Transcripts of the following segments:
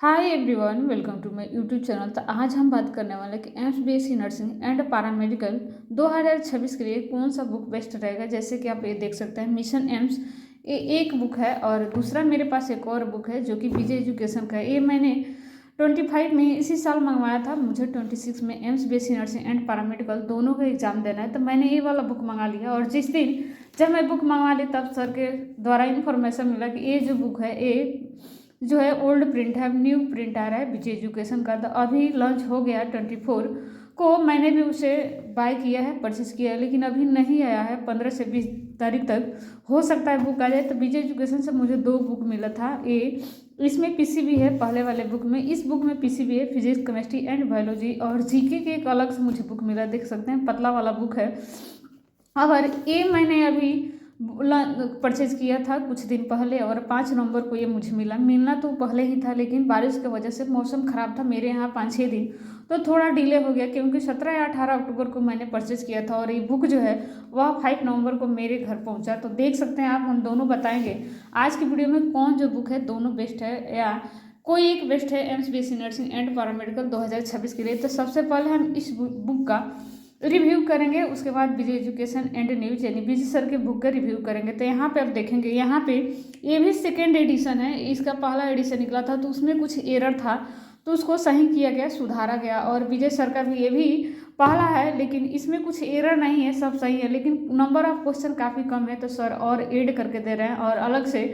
Hi everyone, welcome to my YouTube channel. तो आज हम बात करने वाले कि AIIMS BSc nursing and paramedical 2026 के लिए कौन सा बुक बेस्ट रहेगा। जैसे कि आप ये देख सकते हैं, मिशन एम्स ये एक बुक है और दूसरा मेरे पास एक और बुक है जो कि विजय एजुकेशन का है। ये मैंने 25 में इसी साल मंगवाया था। मुझे 26 में AIIMS BSc nursing and paramedical दोनों का एग्जाम देना है, तो मैंने ये वाला बुक मंगा लिया। और जिस दिन जब मैं बुक मंगवा ली तब सर के द्वारा इन्फॉर्मेशन मिला कि ये जो बुक है ये जो है ओल्ड प्रिंट है, न्यू प्रिंट आ रहा है विजय एजुकेशन का। तो अभी लॉन्च हो गया 24 को। मैंने भी उसे बाय किया है, परचेस किया है, लेकिन अभी नहीं आया है। 15 से 20 तारीख तक हो सकता है बुक आ जाए। तो विजय एजुकेशन से मुझे 2 बुक मिला था। इसमें पीसीबी है पहले वाले बुक में, इस बुक में पीसीबी है, फिजिक्स केमिस्ट्री एंड बायोलॉजी, और जीके के एक अलग से मुझे बुक मिला, देख सकते हैं पतला वाला बुक है। और ये मैंने अभी परचेज किया था कुछ दिन पहले और 5 नवंबर को ये मुझे मिलना तो पहले ही था, लेकिन बारिश की वजह से मौसम ख़राब था मेरे यहाँ 5-6 दिन, तो थोड़ा डिले हो गया। क्योंकि 17 या 18 अक्टूबर को मैंने परचेज किया था और ये बुक जो है वह 5 नवंबर को मेरे घर पहुँचा। तो देख सकते हैं आप, हम दोनों बताएंगे आज की वीडियो में कौन जो बुक है दोनों बेस्ट है या कोई एक बेस्ट है AIIMS BSc nursing and paramedical 2026 के लिए। तो सबसे पहले हम इस बुक का रिव्यू करेंगे, उसके बाद विजय एजुकेशन एंड न्यूज यानी विजय सर के बुक का रिव्यू करेंगे। तो यहाँ पे आप देखेंगे, यहाँ पे ये भी सेकेंड एडिशन है। इसका पहला एडिशन निकला था तो उसमें कुछ एरर था, तो उसको सही किया गया, सुधारा गया। और विजय सर का भी ये भी पहला है, लेकिन इसमें कुछ एरर नहीं है, सब सही है, लेकिन नंबर ऑफ क्वेश्चन काफ़ी कम है। तो सर और ऐड करके दे रहे हैं और अलग से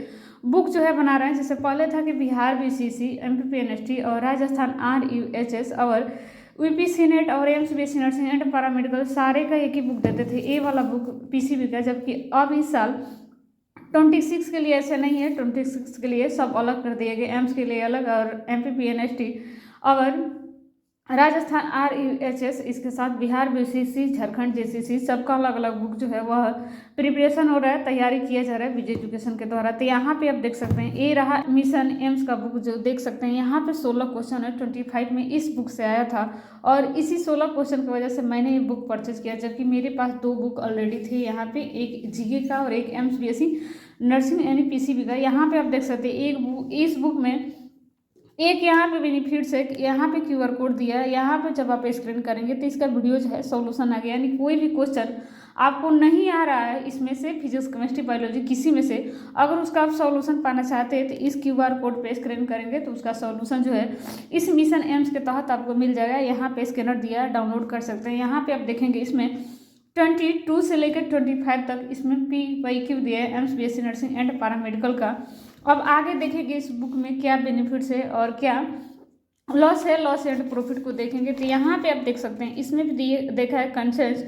बुक जो है बना रहे हैं। जैसे पहले था कि बिहार बीसीसी, एमपीपीएनएसटी और राजस्थान आरयूएचएस और यूपीसी नेट और AIIMS BSc nursing and paramedical सारे का एक ही बुक देते थे, ए वाला बुक पीसीबी का। जबकि अब इस साल 26 के लिए ऐसे नहीं है, 26 के लिए सब अलग कर दिए गए, एम्स के लिए अलग और एमपीपीएनएसटी और राजस्थान आरयूएचएस, इसके साथ बिहार बीसीसी, झारखंड जेसीसी, सबका अलग अलग बुक जो है वह प्रिपरेशन हो रहा है, तैयारी किया जा रहा है विजय एजुकेशन के द्वारा। तो यहाँ पे आप देख सकते हैं, ये रहा मिशन एम्स का बुक जो देख सकते हैं। यहाँ पे 16 क्वेश्चन है, 25 में इस बुक से आया था और इसी 16 क्वेश्चन की वजह से मैंने ये बुक परचेज किया। जबकि मेरे पास 2 बुक ऑलरेडी थी यहाँ पे, एक जीके का और एक एम्स बीएससी नर्सिंग यानी पीसीबी का। यहाँ पे आप देख सकते हैं एक बुक, इस बुक में एक यहाँ पे बेनिफिट्स है, यहाँ पे क्यूआर कोड दिया है, यहाँ पे जब आप स्क्रीन करेंगे तो इसका वीडियो जो है सॉल्यूशन आ गया। यानी कोई भी क्वेश्चन आपको नहीं आ रहा है इसमें से, फिजिक्स केमिस्ट्री बायोलॉजी किसी में से, अगर उसका आप सॉल्यूशन पाना चाहते हैं तो इस क्यूआर कोड पे स्क्रीन करेंगे तो उसका सॉल्यूशन जो है इस मिशन एम्स के तहत आपको मिल जाएगा। यहाँ पे स्कैनर दिया है, डाउनलोड कर सकते हैं। यहाँ पे आप देखेंगे इसमें 22 से लेकर 25 तक इसमें PYQ दिया है AIIMS BSc nursing and paramedical का। अब आगे देखेंगे इस बुक में क्या बेनिफिट्स है और क्या लॉस है, लॉस एंड प्रॉफिट को देखेंगे। तो यहाँ पे आप देख सकते हैं इसमें भी देखा है कंसेंस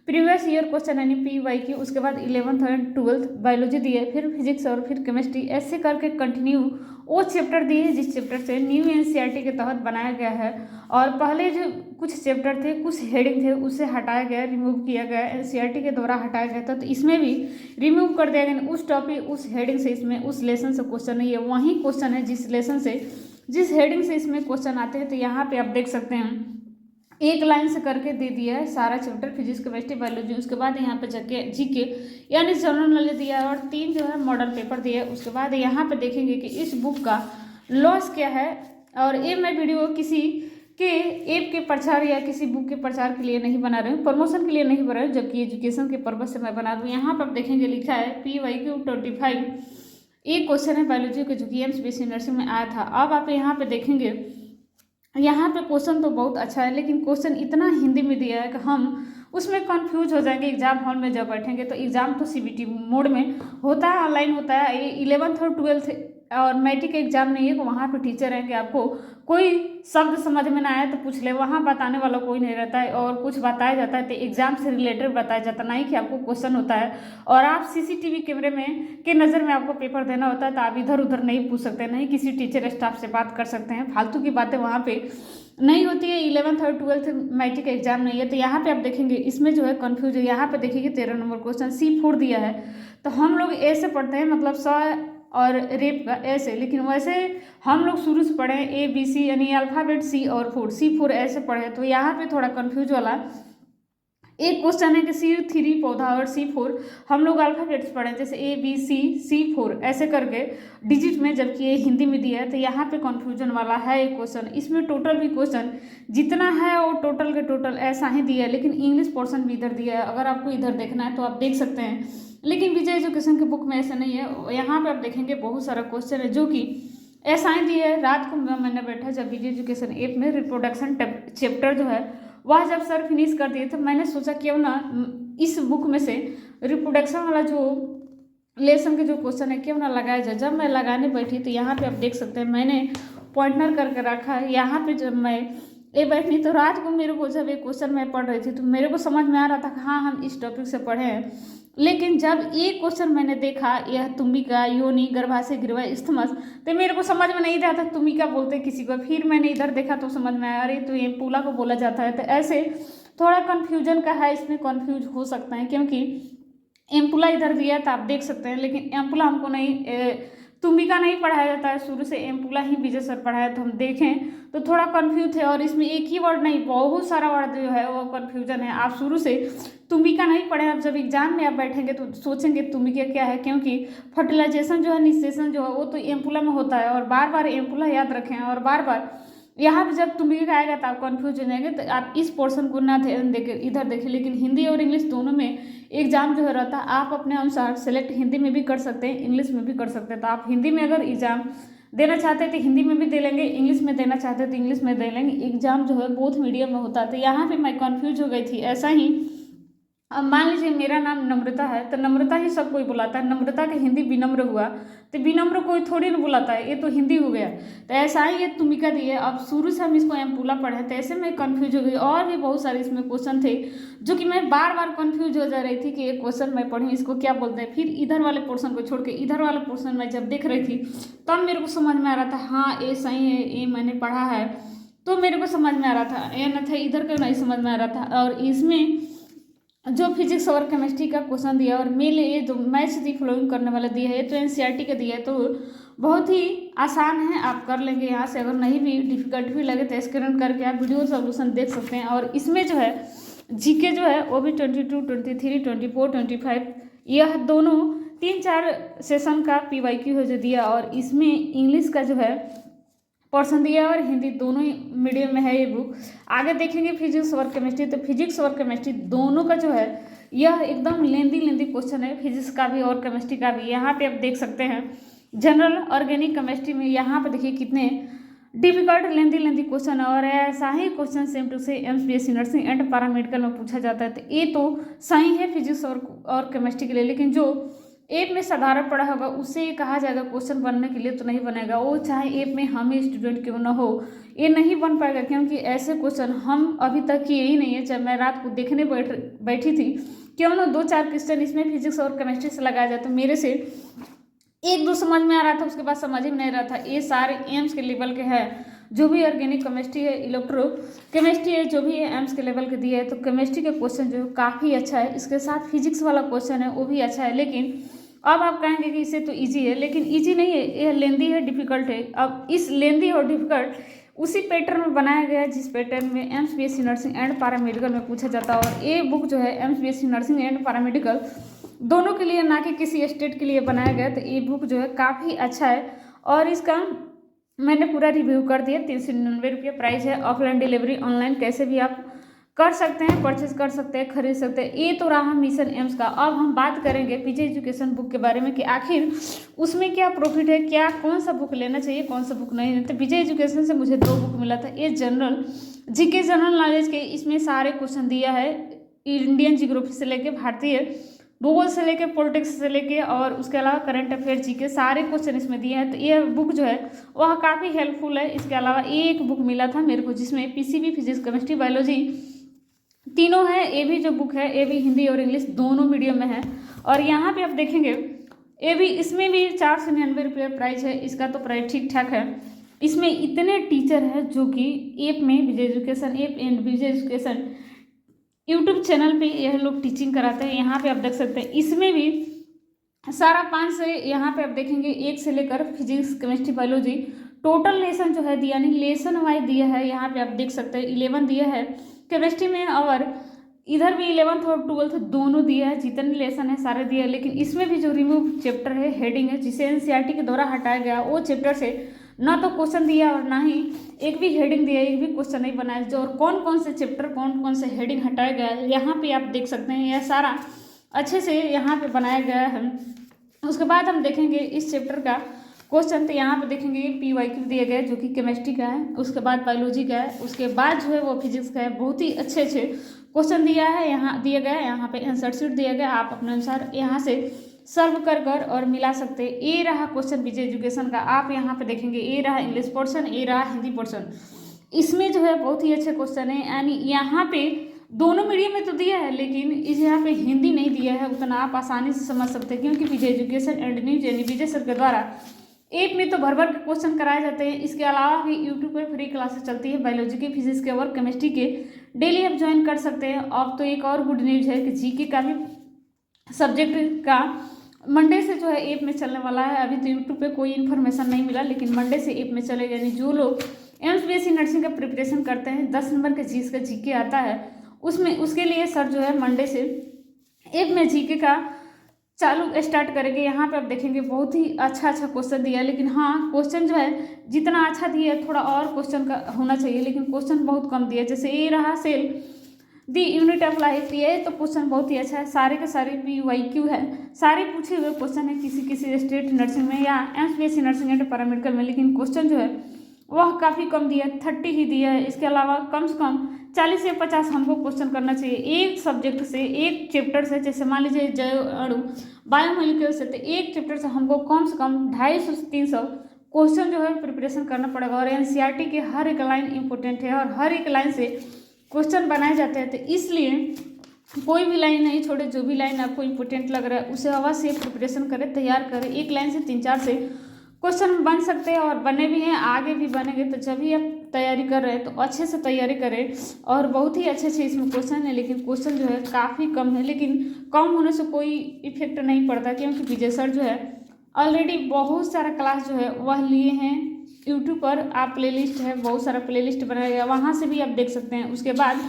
प्रीवियस ईयर क्वेश्चन यानी PYQ, उसके बाद 11th और 12th बायोलॉजी दिए, फिर फिजिक्स और फिर केमिस्ट्री, ऐसे करके कंटिन्यू वो चैप्टर दिए हैं जिस चैप्टर से न्यू एनसीईआरटी के तहत बनाया गया है। और पहले जो कुछ चैप्टर थे, कुछ हेडिंग थे, उससे हटाया गया, रिमूव किया गया, एनसीईआरटी के द्वारा हटाया गया था। तो इसमें भी रिमूव कर दिया गया, उस टॉपिक उस हेडिंग से इसमें उस लेसन से क्वेश्चन नहीं है, वही क्वेश्चन है जिस लेसन से जिस हेडिंग से इसमें क्वेश्चन आते हैं। तो यहाँ पे आप देख सकते हैं एक लाइन से करके दे दिया है सारा चैप्टर, फिजिक्स केमिस्ट्री बायोलॉजी। उसके बाद यहाँ पे जाके जीके यानी जनरल नॉलेज दिया है और 3 जो है मॉडल पेपर दिया है। उसके बाद यहाँ पे देखेंगे कि इस बुक का लॉस क्या है। और ये मैं वीडियो किसी के ऐप के प्रचार या किसी बुक के प्रचार के लिए नहीं बना रही हूँ, प्रमोशन के लिए नहीं बना रही हूँ, जबकि एजुकेशन के पर्पज से मैं बना रही हूँ। यहाँ पर आप देखेंगे लिखा है PYQ 25, एक क्वेश्चन है बायोलॉजी के जो कि एम्स बीएससी नर्सिंग में आया था। अब आप यहाँ पे देखेंगे, यहाँ पे क्वेश्चन तो बहुत अच्छा है, लेकिन क्वेश्चन इतना हिंदी में दिया है कि हम उसमें कंफ्यूज हो जाएंगे। एग्जाम हॉल में जब बैठेंगे तो एग्जाम तो सीबीटी मोड में होता है, ऑनलाइन होता है। ये 11th और 12th और मैट्रिक एग्जाम नहीं है कि वहाँ पे टीचर रहेंगे, आपको कोई शब्द समझ में ना आए तो पूछ ले, वहाँ बताने वाला कोई नहीं रहता है। और कुछ बताया जाता है तो एग्जाम से रिलेटेड बताया जाता नहीं कि आपको क्वेश्चन होता है और आप सीसीटीवी कैमरे में के नज़र में आपको पेपर देना होता है। तो आप इधर उधर नहीं पूछ सकते, नहीं किसी टीचर स्टाफ से बात कर सकते हैं, फालतू की बातें वहाँ पे नहीं होती है। 11th और 12th मैट्रिक एग्जाम नहीं है। तो यहाँ पे आप देखेंगे इसमें जो है कन्फ्यूज है। यहाँ पे देखिए 13 नंबर क्वेश्चन C4 दिया है, तो हम लोग ऐसे पढ़ते हैं, मतलब स और रेप का ऐसे, लेकिन वैसे हम लोग शुरू से पढ़े ABC यानी अल्फ़ाबेट C और 4 C4 ऐसे पढ़े। तो यहाँ पे थोड़ा कन्फ्यूज वाला एक क्वेश्चन है कि C3 पौधा और C4 हम लोग अल्फ़ाबेट्स पढ़े जैसे ABCC4 ऐसे करके डिजिट में, जबकि ये हिंदी में दिया है, तो यहाँ पे कन्फ्यूजन वाला है एक क्वेश्चन। इसमें टोटल भी क्वेश्चन जितना है वो टोटल के टोटल ऐसा ही दिया है, लेकिन इंग्लिश पोर्शन भी इधर दिया है। अगर आपको इधर देखना है तो आप देख सकते हैं, लेकिन विजय एजुकेशन की बुक में ऐसा नहीं है। यहाँ पर आप देखेंगे बहुत सारा क्वेश्चन है जो कि ऐसा ही दिया है। रात को मैंने बैठा जब विजय एजुकेशन ऐप में रिप्रोडक्शन चैप्टर जो है वह जब सर फिनिश कर दिए तो मैंने सोचा क्यों ना इस बुक में से रिप्रोडक्शन वाला जो लेसन के जो क्वेश्चन है क्यों ना लगाया जाए। जब मैं लगाने बैठी तो यहाँ पे आप देख सकते हैं मैंने पॉइंटर करके रखा है। यहाँ पे जब मैं ये बैठी तो रात को मेरे को जब एक क्वेश्चन मैं पढ़ रही थी तो मेरे को समझ में आ रहा था कि हाँ हम इस टॉपिक से पढ़े हैं, लेकिन जब एक क्वेश्चन मैंने देखा यह तुम्बिका योनि गर्भाशय ग्रीवा इस्थमस, तो मेरे को समझ में नहीं आता तुम्बिका बोलते किसी को। फिर मैंने इधर देखा तो समझ में आया अरे तो ये पूला को बोला जाता है। तो ऐसे थोड़ा कन्फ्यूजन का है, इसमें कन्फ्यूज हो सकता है क्योंकि एम्पुला इधर दिया है तो आप देख सकते हैं, लेकिन एम्पुला हमको नहीं तुम्बिका नहीं पढ़ाया जाता है, शुरू से एम्पुला ही विजय सर पढ़ाया तो हम देखें तो थोड़ा कन्फ्यूज है। और इसमें एक ही वर्ड नहीं बहुत सारा वर्ड जो है वो कन्फ्यूजन है। आप शुरू से तुम्बिका नहीं पढ़े, आप जब एग्जाम में आप बैठेंगे तो सोचेंगे तुम्बिका क्या है, क्योंकि फर्टिलाइजेशन जो है निषेचन जो है वो तो एम्पुला में होता है और बार बार एम्पुला याद रखें। और बार बार यहाँ पे जब तुम्बिका आएगा तो आप कन्फ्यूज हो जाएंगे। तो आप इस पोर्शन को ना देखे इधर देखें, लेकिन हिंदी और इंग्लिश दोनों में एग्जाम जो है रहता है, आप अपने अनुसार सेलेक्ट हिंदी में भी कर सकते हैं इंग्लिश में भी कर सकते हैं। तो आप हिंदी में अगर एग्जाम देना चाहते हैं तो हिंदी में भी दे लेंगे, इंग्लिश में देना चाहते हैं तो इंग्लिश में दे लेंगे। एग्जाम जो है बोथ मीडियम में होता है। तो यहाँ पे मैं कन्फ्यूज हो गई थी। ऐसा ही अब मान लीजिए मेरा नाम नम्रता है तो नम्रता ही सब कोई बुलाता है, नम्रता के हिंदी विनम्र हुआ तो विनम्र कोई थोड़ी ना बुलाता है, ये तो हिंदी हो गया। तो ऐसा ही ये तुम्बिका दी है। अब शुरू से हम इसको एम्पुला पढ़े तो ऐसे में कन्फ्यूज हो गई। और भी बहुत सारे इसमें क्वेश्चन थे जो कि मैं बार बार कन्फ्यूज हो जा रही थी कि एक क्वेश्चन मैं पढ़ूँ इसको क्या बोलते हैं। फिर इधर वाले पोर्शन को छोड़ के इधर वाला पोर्शन मैं जब देख रही थी तब मेरे को समझ में आ रहा था हाँ ये सही है, ये मैंने पढ़ा है तो मेरे को समझ में आ रहा था, ये न था इधर का नहीं समझ में आ रहा था। और इसमें जो फिजिक्स और केमिस्ट्री का क्वेश्चन दिया और मेरे ये जो मैथ्स दी फॉलोइंग करने वाला दिया है तो एनसीईआरटी का दिया है, तो बहुत ही आसान है, आप कर लेंगे यहाँ से। अगर नहीं भी डिफिकल्ट भी लगे तो स्क्रीन करके आप वीडियो सॉल्यूशन देख सकते हैं। और इसमें जो है जीके जो है वो भी 22, 23, 24, 25 यह दोनों 3-4 सेशन का PYQ है जो दिया। और इसमें इंग्लिश का जो है पोर्शन दिया और हिंदी दोनों ही मीडियम में है ये बुक। आगे देखेंगे फिजिक्स और केमिस्ट्री, तो फिजिक्स और केमिस्ट्री दोनों का जो है यह एकदम लेंदी क्वेश्चन है, फिजिक्स का भी और केमिस्ट्री का भी। यहाँ पे आप देख सकते हैं जनरल ऑर्गेनिक केमिस्ट्री में यहाँ पे देखिए कितने डिफिकल्ट लेंदी क्वेश्चन है। और ऐसा ही क्वेश्चन सेम टू से MPSC नर्सिंग एंड पैरामेडिकल में पूछा जाता है। तो ये तो सही है फिजिक्स और केमिस्ट्री के लिए, लेकिन जो ऐप में साधारण पढ़ा होगा उससे ये कहा जाएगा क्वेश्चन बनने के लिए तो नहीं बनेगा। वो चाहे ऐप में हम ही स्टूडेंट क्यों ना हो ये नहीं बन पाएगा, क्योंकि ऐसे क्वेश्चन हम अभी तक किए ही नहीं है। जब मैं रात को देखने बैठी थी क्यों ना 2-4 क्वेश्चन इसमें फिजिक्स और केमिस्ट्री से लगाया जाए तो मेरे से 1-2 समझ में आ रहा था, उसके बाद समझ ही नहीं रहा था। ये सारे एम्स के लेवल के हैं, जो भी ऑर्गेनिक केमिस्ट्री है, इलेक्ट्रो केमिस्ट्री है, जो भी है एम्स के लेवल के दिए है। तो केमिस्ट्री के क्वेश्चन जो काफ़ी अच्छा है, इसके साथ फिजिक्स वाला क्वेश्चन है वो भी अच्छा है। लेकिन अब आप कहेंगे कि इसे तो इजी है, लेकिन इजी नहीं है, यह लेंदी है, डिफिकल्ट है। अब इस लेंदी और डिफिकल्ट उसी पैटर्न में बनाया गया है जिस पैटर्न में MPSC नर्सिंग एंड पैरामेडिकल में पूछा जाता है। और ये बुक जो है MPSC नर्सिंग एंड पैरामेडिकल दोनों के लिए, ना कि किसी स्टेट के लिए बनाया गया। तो ये बुक जो है काफ़ी अच्छा है और इसका मैंने पूरा रिव्यू कर दिया। 399 रुपये प्राइस है। ऑफलाइन डिलीवरी, ऑनलाइन कैसे भी आप कर सकते हैं, परचेज कर सकते हैं, खरीद सकते हैं। ये तो रहा मिशन एम्स का। अब हम बात करेंगे विजय एजुकेशन बुक के बारे में कि आखिर उसमें क्या प्रॉफिट है, क्या कौन सा बुक लेना चाहिए, कौन सा बुक नहीं। तो विजय एजुकेशन से मुझे 2 बुक मिला था। ये जनरल जीके जनरल नॉलेज के, इसमें सारे क्वेश्चन दिया है इंडियन जियोग्राफी से लेके भारतीय भूगोल से लेके पॉलिटिक्स से लेके और उसके अलावा करंट अफेयर जीके सारे क्वेश्चन इसमें दिए हैं। तो ये बुक जो है वह काफ़ी हेल्पफुल है। इसके अलावा एक बुक मिला था मेरे को जिसमें PCB फिजिक्स केमिस्ट्री बायोलॉजी तीनों है। ये भी जो बुक है ये भी हिंदी और इंग्लिश दोनों मीडियम में है। और यहाँ पे आप देखेंगे ये भी, इसमें भी 499 रुपये प्राइस है। इसका तो प्राइस ठीक ठाक है। इसमें इतने टीचर हैं जो कि ऐप में Vijay education app and Vijay education YouTube channel पे यह लोग टीचिंग कराते हैं। यहाँ पे आप देख सकते हैं इसमें भी सारा 5 से यहाँ पे आप देखेंगे 1 से लेकर physics chemistry biology total lesson जो है दिया नहीं, लेसन वाइज दिया है। यहाँ पे आप देख सकते हैं 11 दिया है केमिस्ट्री में और इधर भी 11th और 12th दोनों दिया है, जितने लेसन है सारे दिए हैं, लेकिन इसमें भी जो रिमूव चैप्टर है हेडिंग है जिसे एनसीईआरटी के द्वारा हटाया गया, वो चैप्टर से ना तो क्वेश्चन दिया और ना ही एक भी हेडिंग दिया, एक भी क्वेश्चन नहीं बनाया। जो और कौन कौन से चैप्टर कौन कौन से हेडिंग हटाया गया है यहाँ पे आप देख सकते हैं, यह सारा अच्छे से यहाँ पे बनाया गया है। उसके बाद हम देखेंगे इस चैप्टर का क्वेश्चन, तो यहाँ पे देखेंगे PYQ दिया गया है जो कि केमिस्ट्री का है, उसके बाद बायोलॉजी का है, उसके बाद जो है वो फिजिक्स का है। बहुत ही अच्छे अच्छे क्वेश्चन दिया है, यहाँ दिया गया है, यहाँ पे आंसर शीट दिया गया, आप अपने अनुसार यहाँ से सॉल्व कर कर और मिला सकते हैं। ये रहा क्वेश्चन विजय एजुकेशन का, आप यहाँ पे देखेंगे ये रहा इंग्लिश पोर्शन, ये रहा हिंदी पोर्शन। इसमें जो है बहुत ही अच्छे क्वेश्चन है, यानी यहाँ पे दोनों मीडियम में तो दिया है लेकिन इस यहाँ पे हिंदी नहीं दिया है, उतना आप आसानी से समझ सकते हैं क्योंकि विजय एजुकेशन एंड न्यूज यानी विजय सर के द्वारा एक में तो भर भर के क्वेश्चन कराए जाते हैं। इसके अलावा भी यूट्यूब पर फ्री क्लासेस चलती है बायोलॉजी के, फिजिक्स के और केमिस्ट्री के, डेली आप ज्वाइन कर सकते हैं। अब तो एक और गुड न्यूज है कि जीके का भी सब्जेक्ट का मंडे से जो है ऐप में चलने वाला है। अभी तो यूट्यूब पे कोई इन्फॉर्मेशन नहीं मिला लेकिन मंडे से ऐप में चलेगा, यानी जो लोग एम्स BSc नर्सिंग का प्रिपरेशन करते हैं 10 नंबर के जीएस का जीके आता है उसमें, उसके लिए सर जो है मंडे से ऐप में जीके का चालू स्टार्ट करेंगे। यहाँ पे आप देखेंगे बहुत ही अच्छा क्वेश्चन दिया है, लेकिन हाँ क्वेश्चन जो है जितना अच्छा दिया है थोड़ा और क्वेश्चन का होना चाहिए, लेकिन क्वेश्चन बहुत कम दिया है। जैसे ये रहा cell the unit of life, ये तो क्वेश्चन बहुत ही अच्छा है, सारे के सारे PYQ है, सारे पूछे हुए क्वेश्चन है किसी स्टेट नर्सिंग में या AIIMS BSc nursing and paramedical में, लेकिन क्वेश्चन जो है वह काफ़ी कम दिया है, 30 ही दिया है। इसके अलावा कम से कम 40 से 50 हमको क्वेश्चन करना चाहिए एक सब्जेक्ट से, एक चैप्टर से। जैसे मान लीजिए जैव अणु बायोमोलिक्यूल से, तो एक चैप्टर से हमको कम से कम 250 से 300 क्वेश्चन जो है प्रिपरेशन करना पड़ेगा। और एनसीईआरटी के हर एक लाइन इंपॉर्टेंट है और हर एक लाइन से क्वेश्चन बनाए जाते हैं, तो इसलिए कोई भी लाइन नहीं छोड़े, जो भी लाइन आपको इंपॉर्टेंट लग रहा है उसे अवश्य प्रिपरेशन करें, तैयार करें। एक लाइन से 3-4 से क्वेश्चन बन सकते हैं और बने भी हैं, आगे भी बनेंगे। तो जब भी आप तैयारी कर रहे हैं तो अच्छे से तैयारी करें और बहुत ही अच्छे इसमें क्वेश्चन है, लेकिन क्वेश्चन जो है काफ़ी कम है, लेकिन कम होने से कोई इफेक्ट नहीं पड़ता क्योंकि विजय सर जो है ऑलरेडी बहुत सारा क्लास जो है वह लिए हैं यूट्यूब पर। आप प्लेलिस्ट है, बहुत सारा प्लेलिस्ट बनाया गया, वहाँ से भी आप देख सकते हैं। उसके बाद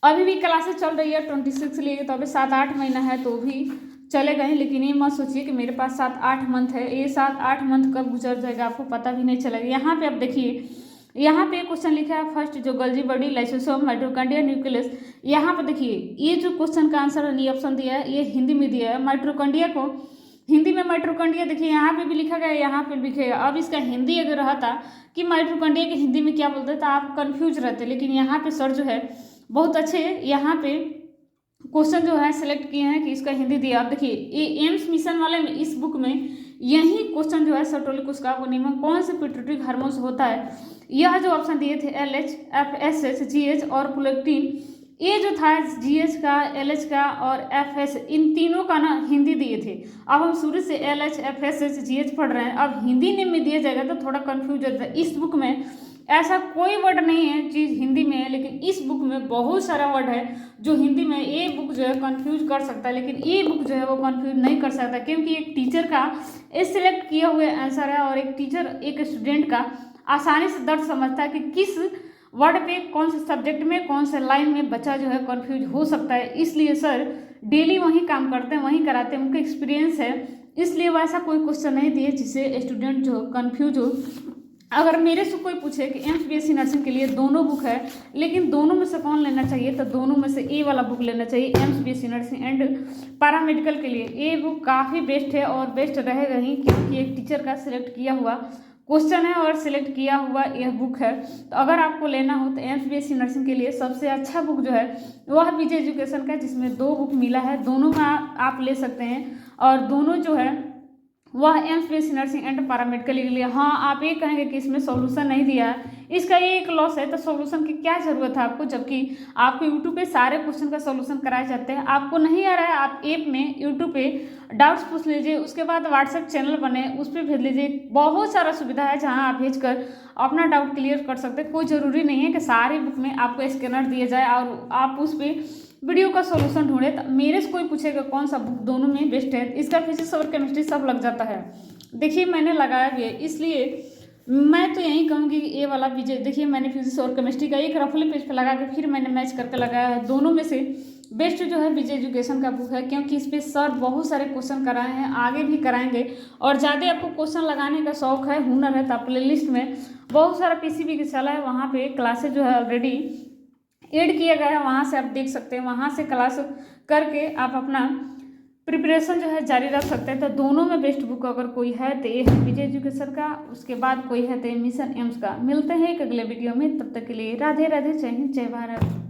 अभी भी क्लासेस चल रही है 26 लिए, तो अभी 7-8 महीना है तो भी चले गए, लेकिन ये मत सोचिए कि मेरे पास 7-8 मंथ है, ये 7-8 मंथ कब गुजर जाएगा आपको पता भी नहीं चलेगा। यहाँ पे आप देखिए, यहाँ पे क्वेश्चन लिखा है फर्स्ट जो गल्जी बॉडी लाइसोसोम माइटोकॉन्ड्रिया न्यूक्लियस। यहाँ पे देखिए ये जो क्वेश्चन का आंसर ये ऑप्शन दिया है ये हिंदी में दिया है, माइटोकॉन्ड्रिया को हिंदी में माइटोकॉन्ड्रिया देखिए यहाँ पे भी लिखा गया है, यहाँ पे भी लिखेगा। अब इसका हिंदी अगर रहा था कि माइटोकॉन्ड्रिया के हिंदी में क्या बोलते तो आप कन्फ्यूज रहते, लेकिन यहाँ पे सर जो है बहुत अच्छे यहाँ पे क्वेश्चन जो है सिलेक्ट किए हैं कि इसका हिंदी दिया। आप देखिए ये एम्स मिशन वाले में इस बुक में यही क्वेश्चन जो है सर्टोलिकोस्कार्बोनियम कौन से पिट्यूटरी हार्मोन्स होता है, यह जो ऑप्शन दिए थे LH, FSH, GH और प्रोलेक्टिन, ये जो था GH का, LH का और FS, इन तीनों का ना हिंदी दिए थे। अब हम शुरू से LH, FSH, GH पढ़ रहे हैं, अब हिंदी में दिया जाएगा तो थोड़ा कन्फ्यूज होता है। इस बुक में ऐसा कोई वर्ड नहीं है जो हिंदी में है, लेकिन इस बुक में बहुत सारा वर्ड है जो हिंदी में, ये बुक जो है कंफ्यूज कर सकता है, लेकिन ये बुक जो है वो कंफ्यूज नहीं कर सकता क्योंकि एक टीचर का सिलेक्ट किया हुआ आंसर है और एक टीचर एक स्टूडेंट का आसानी से दर्द समझता है कि किस वर्ड पे कौन से सब्जेक्ट में कौन से लाइन में बच्चा जो है कंफ्यूज हो सकता है। इसलिए सर डेली वहीं काम करते हैं, वहीं कराते हैं, उनका एक्सपीरियंस है, इसलिए वैसा कोई क्वेश्चन नहीं दिए जिससे स्टूडेंट जो कन्फ्यूज हो। अगर मेरे से कोई पूछे कि एम्स BSc नर्सिंग के लिए दोनों बुक है लेकिन दोनों में से कौन लेना चाहिए, तो दोनों में से ए वाला बुक लेना चाहिए, AIIMS BSc nursing and paramedical के लिए ये बुक काफ़ी बेस्ट है और बेस्ट रहेगा ही क्योंकि एक टीचर का सिलेक्ट किया हुआ क्वेश्चन है और सिलेक्ट किया हुआ यह बुक है। तो अगर आपको लेना हो तो एम्स BSc नर्सिंग के लिए सबसे अच्छा बुक जो है वह विजय एजुकेशन का, जिसमें 2 बुक मिला है, दोनों में आप ले सकते हैं और दोनों जो है वह AIIMS BSc nursing and paramedical के लिए। हाँ आप ये कहेंगे कि इसमें सॉल्यूशन नहीं दिया है, इसका ये एक लॉस है, तो सॉल्यूशन की क्या ज़रूरत है आपको, जबकि आपको यूट्यूब पे सारे क्वेश्चन का सॉल्यूशन कराए जाते हैं। आपको नहीं आ रहा है आप ऐप में यूट्यूब पे डाउट्स पूछ लीजिए, उसके बाद व्हाट्सएप चैनल बने उस पर भेज लीजिए, बहुत सारा सुविधा है जहाँ आप भेज कर अपना डाउट क्लियर कर सकते हैं। कोई ज़रूरी नहीं है कि सारे बुक में आपको स्कैनर दिया जाए और आप उस पर वीडियो का सॉल्यूशन ढूंढे। तो मेरे से कोई पूछेगा कौन सा बुक दोनों में बेस्ट है, इसका फिजिक्स और केमिस्ट्री सब लग जाता है। देखिए मैंने लगाया भी है, इसलिए मैं तो यही कहूँगी कि ये वाला विजय, देखिए मैंने फिजिक्स और केमिस्ट्री का एक रफली पेज पे लगा के फिर मैंने मैच करके लगाया है। दोनों में से बेस्ट जो है विजय एजुकेशन का बुक है, क्योंकि इस पे सर बहुत सारे क्वेश्चन कराए हैं, आगे भी कराएंगे। और ज़्यादा आपको क्वेश्चन लगाने का शौक है, हुनर है, तो आप प्ले लिस्ट में बहुत सारा पीसीबी की चला है, वहाँ पे क्लासेज जो है ऑलरेडी ऐड किया गया है, वहाँ से आप देख सकते हैं, वहाँ से क्लास करके आप अपना प्रिपरेशन जो है जारी रख सकते हैं। तो दोनों में बेस्ट बुक अगर कोई है तो ये है विजय एजुकेशन का, उसके बाद कोई है तो मिशन एम्स का। मिलते हैं एक अगले वीडियो में, तब तक के लिए राधे राधे, जय हिंद, जय भारत।